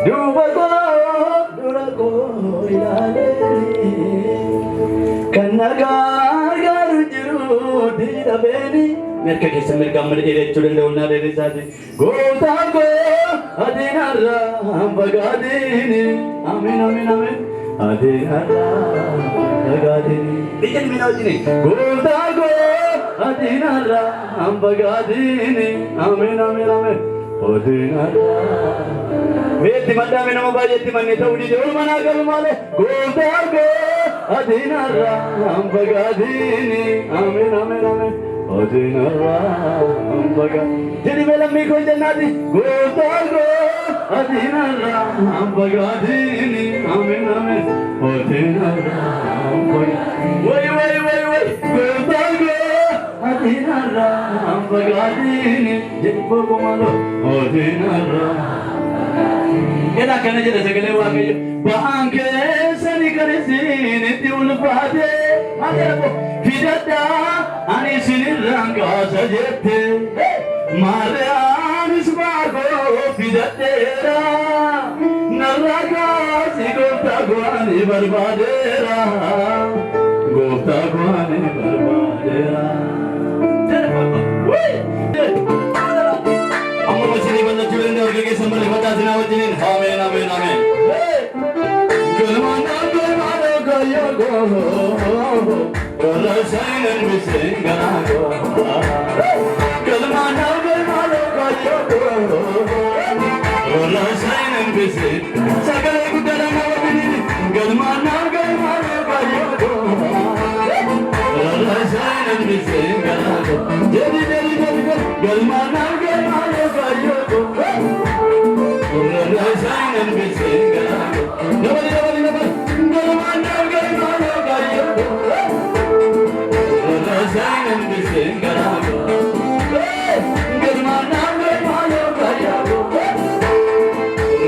Dubako, durako ilale. Kannagar garu dida beni. Mereka kisah mereka merdeka curen daunnya dari sana. Gota go adinara bagadini. Amin amin amin. Adinara bagadini. Bikin minau ini. Gota go adinara bagadini. Amin amin amin. Adinara. Weti mata minum bajet di mana itu di jauh mana kalau malah. Gota go adinara bagadini. Amin amin amin. Adinara bagadini. Jadi malam mikro jenadi. Gota go adinara bagadini. Amin amin. Adinara bagadini. Woi. Gota go adinara bagadini. Jadi bawa malu. Adinara. Kita kena jadi segala waktu. Bangke seni keresin itu ulfade. Ada apa? Fidata ani sini rangka sajete. Mara anis bago fidatera. Naraga si gopta guani barbadera. Gopta guani barbadera. Amin amin amin. Gelmana gaya go, kalau saya bersengara go. Gelmana gaya go, kalau saya bersengara. Segala kudara malam ini. Gelmana gaya go, kalau saya bersengara go. Jadi gelmana gaya go. Rasayan bersengara, nobody, gelmana gaya go. Rasayan bersengara, gelmana gaya go.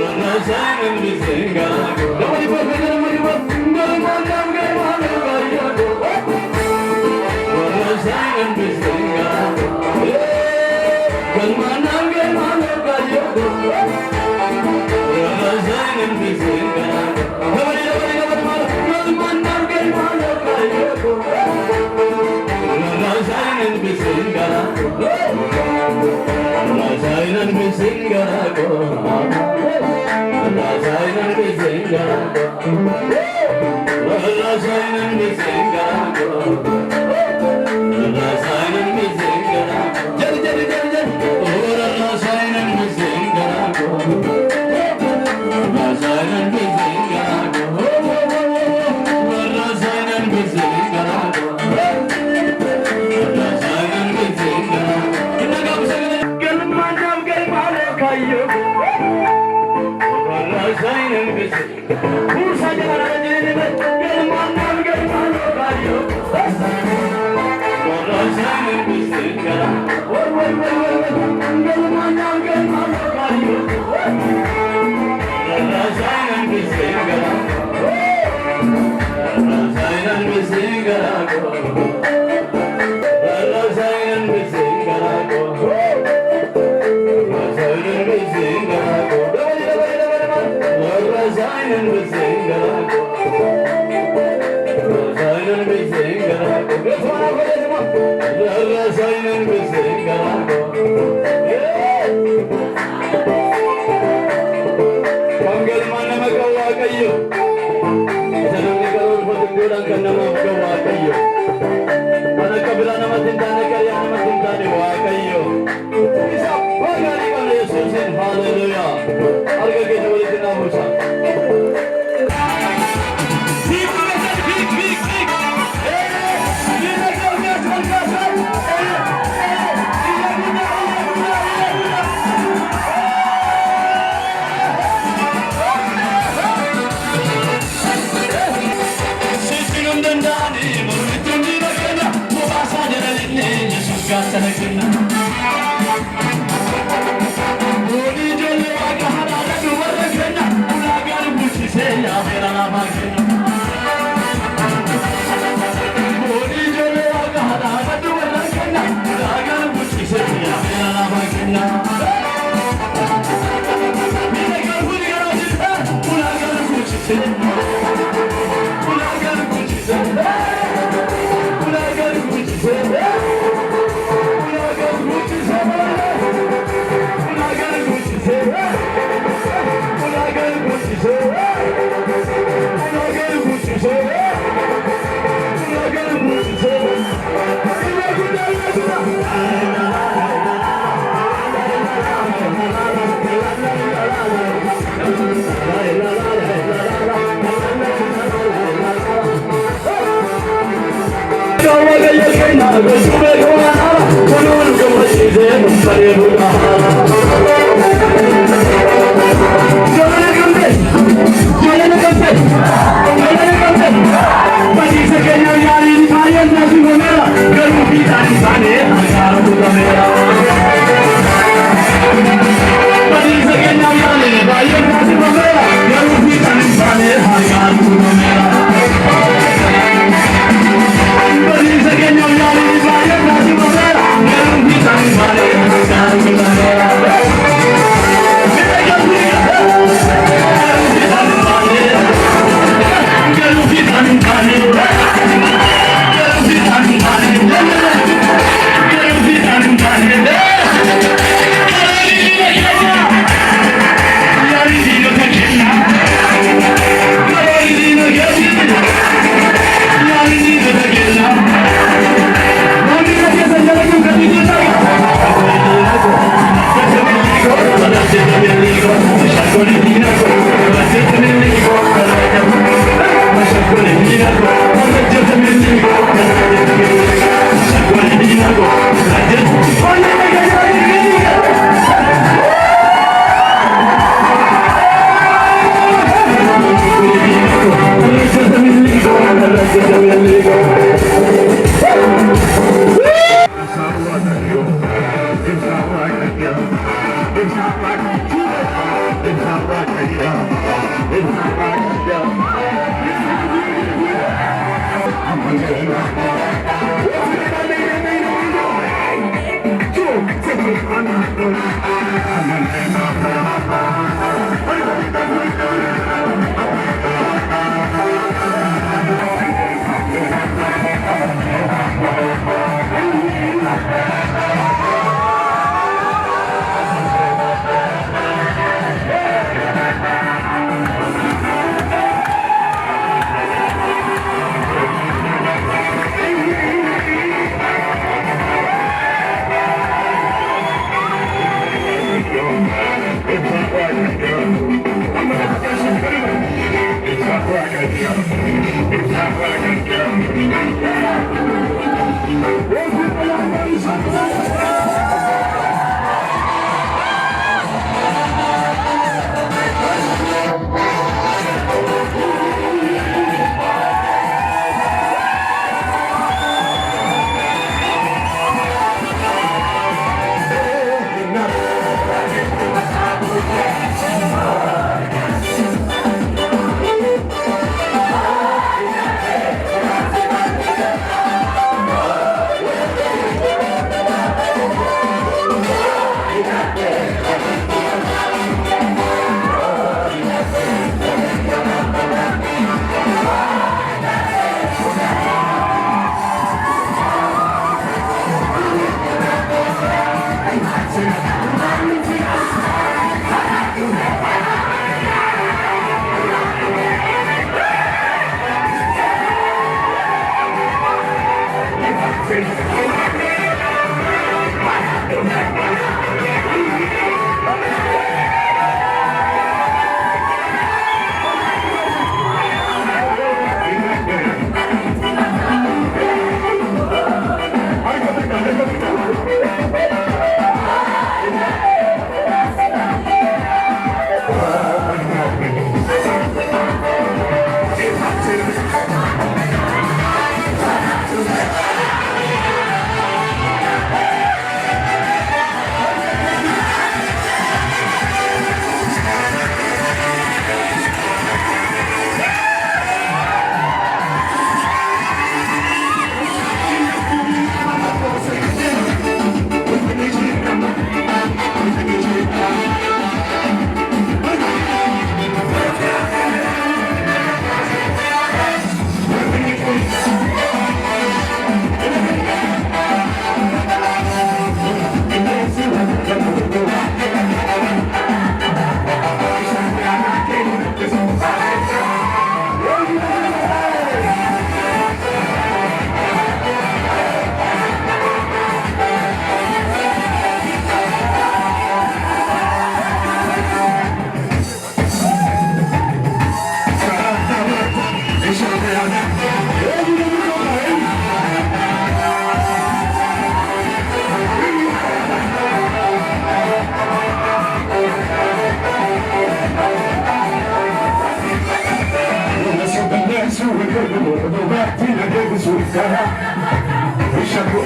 Rasayan bersengara, nobody, gelmana gaya go. Rasayan bersengara, gelmana gaya go. Rasayan bersengara, nobody, gelmana gaya go. Rasayan bersengara, rasayan bersengara go. Rasayan bersengara go. Rasayan bersengara go. Rasayan bersengara go. Jadi. Oh rasayan bersengara go. Rasayan bersengara go. Rasayan bersengara go. Rasayan bersengara. Kita enggak bisa gelmana kayu. Rasayan bersengara. Bursa jangan ada jadi gelmana kayu. Rasayan bersengara. Woi. Gelmana kayu. Rasayan bersengara. Rasayan bersengara go. Rasayan bersengara go. Rasayan bersengara go. Rasayan bersengara go. Rasayan bersengara go. Rasayan bersengara go. Panggil mana magawa kayo? Isa nang nagkaroon po tunggulang ka na magawa kayo. Panagkabila naman tindani, kaya naman tindani, wa kayo. Isa, pagani ka na Yesusin, hallelujah. Arga kita ulit na mo siya. Susana, Ishaku,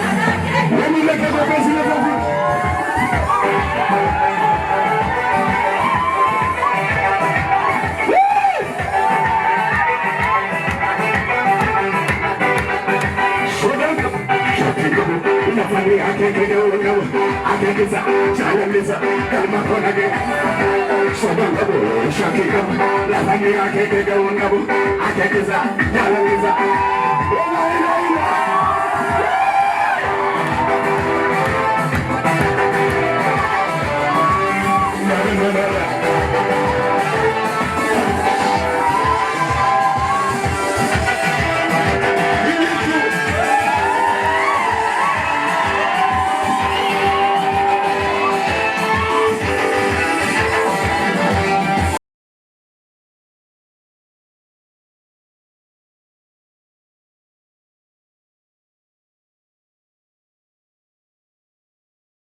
let me look at the president of the I can't get over now. I can't get out. Child is up. Got my phone again. So don't go. Shut it up. La family, I can't get over now. I can't get out. Child is up. No.